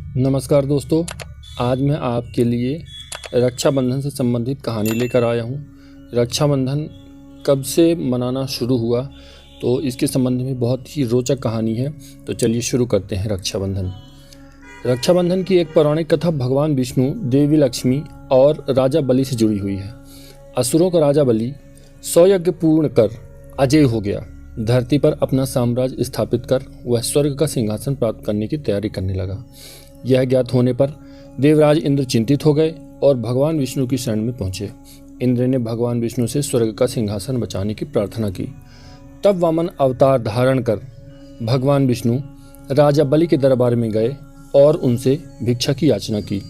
नमस्कार दोस्तों, आज मैं आपके लिए रक्षाबंधन से संबंधित कहानी लेकर आया हूँ। रक्षाबंधन कब से मनाना शुरू हुआ तो इसके संबंध में बहुत ही रोचक कहानी है। तो चलिए शुरू करते हैं। रक्षाबंधन की एक पौराणिक कथा भगवान विष्णु, देवी लक्ष्मी और राजा बलि से जुड़ी हुई है। असुरों का राजा बलि 100 यज्ञ पूर्ण कर अजेय हो गया। धरती पर अपना साम्राज्य स्थापित कर वह स्वर्ग का सिंहासन प्राप्त करने की तैयारी करने लगा। यह ज्ञात होने पर देवराज इंद्र चिंतित हो गए और भगवान विष्णु की शरण में पहुंचे। इंद्र ने भगवान विष्णु से स्वर्ग का सिंहासन बचाने की प्रार्थना की। तब वामन अवतार धारण कर भगवान विष्णु राजा बलि के दरबार में गए और उनसे भिक्षा की याचना की।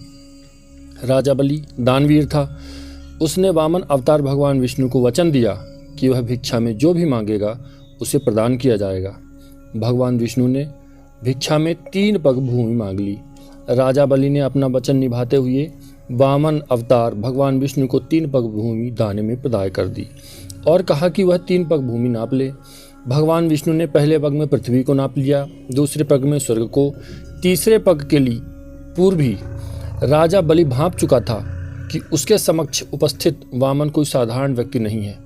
राजा बलि दानवीर था। उसने वामन अवतार भगवान विष्णु को वचन दिया कि वह भिक्षा में जो भी मांगेगा उसे प्रदान किया जाएगा। भगवान विष्णु ने भिक्षा में 3 पग भूमि मांग ली। राजा बलि ने अपना वचन निभाते हुए वामन अवतार भगवान विष्णु को 3 पग भूमि दाने में प्रदान कर दी और कहा कि वह 3 पग भूमि नाप ले। भगवान विष्णु ने पहले पग में पृथ्वी को नाप लिया, दूसरे पग में स्वर्ग को, तीसरे पग के लिए पूर्व ही राजा बलि भांप चुका था कि उसके समक्ष उपस्थित वामन कोई साधारण व्यक्ति नहीं है।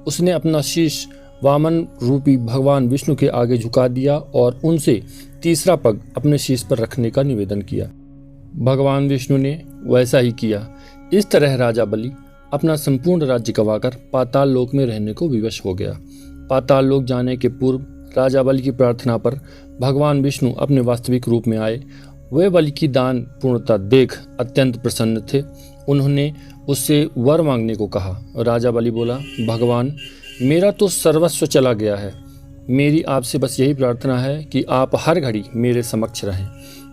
उसने अपना शीश वामन रूपी भगवान विष्णु के आगे झुका दिया और उनसे तीसरा पग अपने शीश पर रखने का निवेदन किया। भगवान विष्णु ने वैसा ही किया। इस तरह राजा बलि अपना संपूर्ण राज्य गंवाकर पाताल लोक में रहने को विवश हो गया। पाताल लोक जाने के पूर्व राजा बलि की प्रार्थना पर भगवान विष्णु अपने वास्तविक रूप में आए। वे बलि की दान पूर्णता देख अत्यंत प्रसन्न थे। उन्होंने उससे वर मांगने को कहा। राजा बलि बोला, भगवान, मेरा तो सर्वस्व चला गया है। मेरी आपसे बस यही प्रार्थना है कि आप हर घड़ी मेरे समक्ष रहें।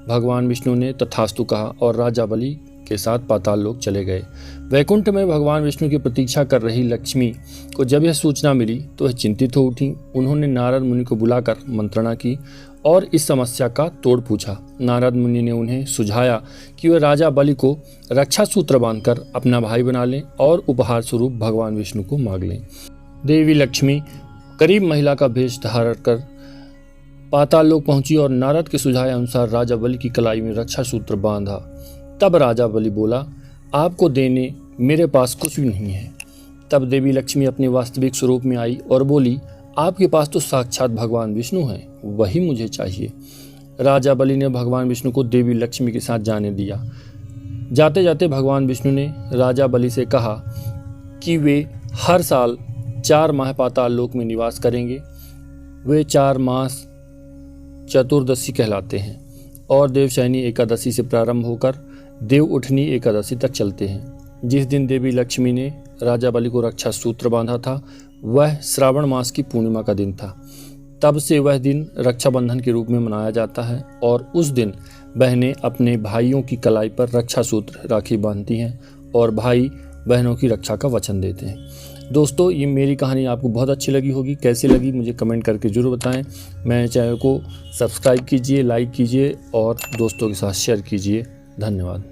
भगवान विष्णु ने तथास्तु कहा और राजा बलि के साथ पाताल लोक चले गए। वैकुंठ में भगवान विष्णु की प्रतीक्षा कर रही लक्ष्मी को जब यह सूचना मिली तो वह चिंतित हो उठी। उन्होंने नारद मुनि को बुलाकर मंत्रणा की और इस समस्या का तोड़ पूछा। नारद मुनि ने उन्हें सुझाया कि वे राजा बलि को रक्षा सूत्र बांधकर अपना भाई बना लें और उपहार स्वरूप भगवान विष्णु को मांग लें। देवी लक्ष्मी गरीब महिला का भेष धारण कर पाताल लोक पहुंची और नारद के सुझाव अनुसार राजा बलि की कलाई में रक्षा सूत्र बांधा। तब राजा बलि बोला, आपको देने मेरे पास कुछ भी नहीं है। तब देवी लक्ष्मी अपने वास्तविक स्वरूप में आई और बोली, आपके पास तो साक्षात भगवान विष्णु हैं, वही मुझे चाहिए। राजा बलि ने भगवान विष्णु को देवी लक्ष्मी के साथ जाने दिया। जाते जाते भगवान विष्णु ने राजा बलि से कहा कि वे हर साल 4 माह पाताल लोक में निवास करेंगे। वे 4 मास चतुर्दशी कहलाते हैं और देवशयनी एकादशी से प्रारंभ होकर देव उठनी एकादशी तक चलते हैं। जिस दिन देवी लक्ष्मी ने राजा बलि को रक्षा सूत्र बांधा था वह श्रावण मास की पूर्णिमा का दिन था। तब से वह दिन रक्षाबंधन के रूप में मनाया जाता है और उस दिन बहनें अपने भाइयों की कलाई पर रक्षा सूत्र राखी बांधती हैं और भाई बहनों की रक्षा का वचन देते हैं। दोस्तों, ये मेरी कहानी आपको बहुत अच्छी लगी होगी। कैसी लगी मुझे कमेंट करके ज़रूर बताएं। मेरे चैनल को सब्सक्राइब कीजिए, लाइक कीजिए और दोस्तों के साथ शेयर कीजिए। धन्यवाद।